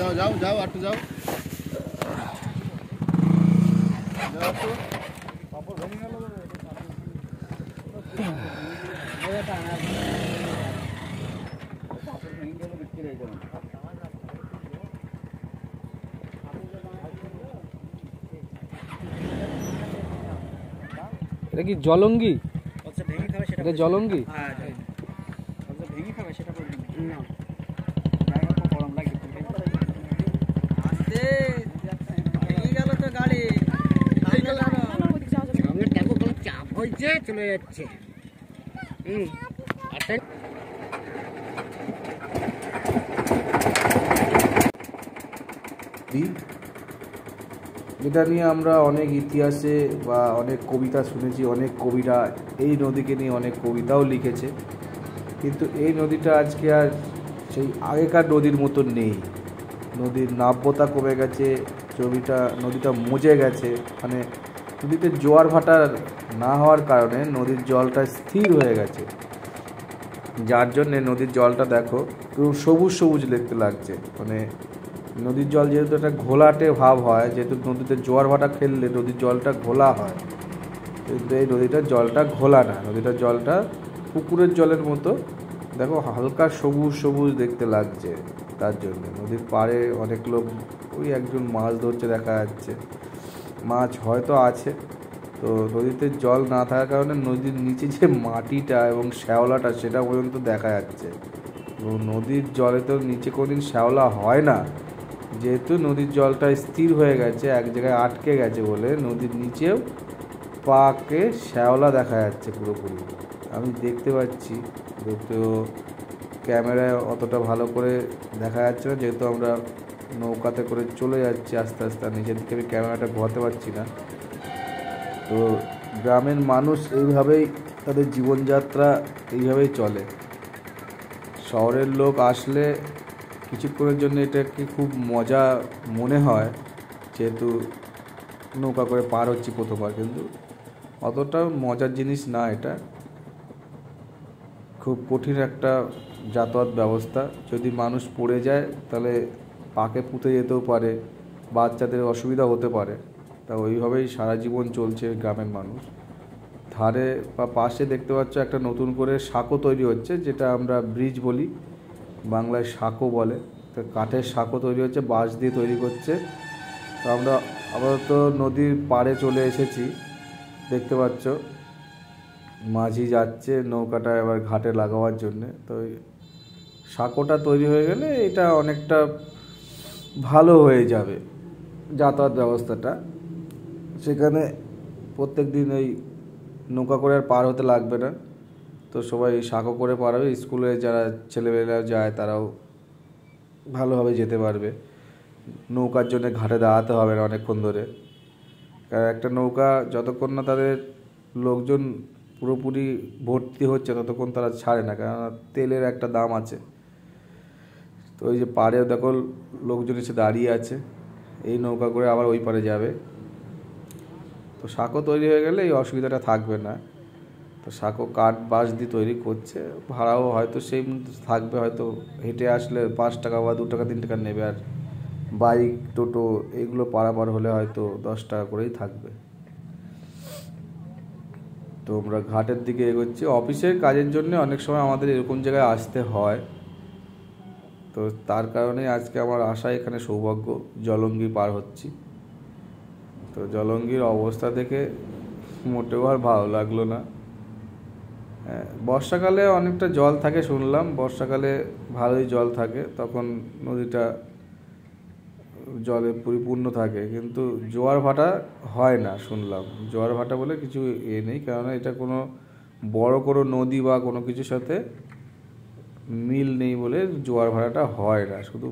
যাও যাও যাও একটু যাও এটা কি জলঙ্গি? এটা জলঙ্গি? ভেঙে খাবে সেটা করবি না। ভেঙে গেল তো গাড়ি, সামনে দেখো কোনো চাপ হয়েছে চলে যাচ্ছে। এটা নিয়ে আমরা অনেক ইতিহাসে বা অনেক কবিতা শুনেছি, অনেক কবিরা এই নদীকে নিয়ে অনেক কবিতাও লিখেছে, কিন্তু এই নদীটা আজকে আর সেই আগেকার নদীর মতো নেই। নদীর নাব্যতা কমে গেছে, নদীটা মজে গেছে। মানে নদীতে জোয়ার ভাটা না হওয়ার কারণে নদীর জলটা স্থির হয়ে গেছে, যার জন্যে নদীর জলটা দেখো পুরো সবুজ সবুজ দেখতে লাগছে। মানে নদীর জল যেহেতু একটা ঘোলাটে ভাব হয়, যেহেতু নদীতে জোয়ার ভাটা খেললে নদীর জলটা ঘোলা হয়, কিন্তু এই নদীটার জলটা ঘোলা না, নদীটার জলটা পুকুরের জলের মতো দেখো হালকা সবুজ সবুজ দেখতে লাগছে। তার জন্য নদীর পাড়ে অনেক লোক, ওই একজন মাছ ধরছে দেখা যাচ্ছে, মাছ হয়তো আছে। তো নদীতে জল না থাকার কারণে নদীর নিচে যে মাটিটা এবং শ্যাওলাটা সেটা পর্যন্ত দেখা যাচ্ছে, এবং নদীর জলে তো নিচে কোনোদিন শ্যাওলা হয় না, যেহেতু নদীর জলটা স্থির হয়ে গেছে, এক জায়গায় আটকে গেছে বলে নদীর নিচেও পাকে শ্যাওলা দেখা যাচ্ছে পুরোপুরি। আমি দেখতে পাচ্ছি, যেহেতু ক্যামেরায় অতটা ভালো করে দেখা যাচ্ছে না, যেহেতু আমরা নৌকাতে করে চলে যাচ্ছি আস্তে আস্তে, নিচের দিকে আমি ক্যামেরাটা ঘোরাতে পারছি না। তো গ্রামের মানুষ এইভাবেই তাদের জীবনযাত্রা এইভাবেই চলে। শহরের লোক আসলে কিছুক্ষণের জন্য এটাকে খুব মজা মনে হয়, যেহেতু নৌকা করে পার হচ্ছি প্রথমবার, কিন্তু অতটা মজার জিনিস না। এটা খুব কঠিন একটা যাতায়াত ব্যবস্থা। যদি মানুষ পড়ে যায় তাহলে পাকে পুঁতে যেতেও পারে, বাচ্চাদের অসুবিধা হতে পারে। তা ওইভাবেই সারা জীবন চলছে গ্রামের মানুষ। ধারে বা পাশে দেখতে পাচ্ছ একটা নতুন করে সাঁকো তৈরি হচ্ছে, যেটা আমরা ব্রিজ বলি, বাংলায় সাঁকো বলে। তো কাঠের সাঁকো তৈরি হচ্ছে, বাঁশ দিয়ে তৈরি করছে। তো আমরা আপাতত নদীর পাড়ে চলে এসেছি, দেখতে পাচ্ছ মাঝি যাচ্ছে নৌকাটা এবার ঘাটে লাগাবার জন্যে। তো সাঁকোটা তৈরি হয়ে গেলে এটা অনেকটা ভালো হয়ে যাবে যাতায়াত ব্যবস্থাটা। সেখানে প্রত্যেক দিন ওই নৌকা করে আর পার হতে লাগবে না, তো সবাই সাঁকো করে পার হবে। স্কুলে যারা ছেলেমেয়েরা যায় তারাও ভালোভাবে যেতে পারবে, নৌকার জন্য ঘাটে দাঁড়াতে হবে না অনেকক্ষণ ধরে। কারণ একটা নৌকা যতক্ষণ না তাদের লোকজন পুরোপুরি ভর্তি হচ্ছে ততক্ষণ তারা ছাড়ে না, কারণ তেলের একটা দাম আছে। তো ওই যে পাড়ে দেখো লোকজন এসে দাঁড়িয়ে আছে, এই নৌকা করে আবার ওই পারে যাবে। তো সাঁকো তৈরি হয়ে গেলে এই অসুবিধাটা থাকবে না। তো সাঁকো কাঠ বাঁশ দিয়ে তৈরি করছে, ভাড়াও হয়তো সেই থাকবে, হয়তো হেঁটে আসলে 5 টাকা বা 2 টাকা 3 টাকা নেবে, আর বাইক টোটো এগুলো পারাপার হলে হয়তো 10 টাকা করেই থাকবে। তো আমরা ঘাটের দিকে এগোচ্ছি। অফিসের কাজের জন্য অনেক সময় আমাদের এরকম জায়গায় আসতে হয়, তো তার কারণে আজকে আমার আসা এখানে সৌভাগ্য। জলঙ্গি পার হচ্ছি। তো জলঙ্গির অবস্থা দেখে মোটেও আর ভালো লাগলো না। বর্ষাকালে অনেকটা জল থাকে শুনলাম, বর্ষাকালে ভালোই জল থাকে, তখন নদীটা জলে পরিপূর্ণ থাকে, কিন্তু জোয়ার ভাটা হয় না শুনলাম। জোয়ার ভাটা বলে কিছু নেই, কেননা এটা কোনো বড় কোনো নদী বা কোনো কিছুর সাথে মিল নেই বলে জোয়ার ভাটাটা হয় না। শুধু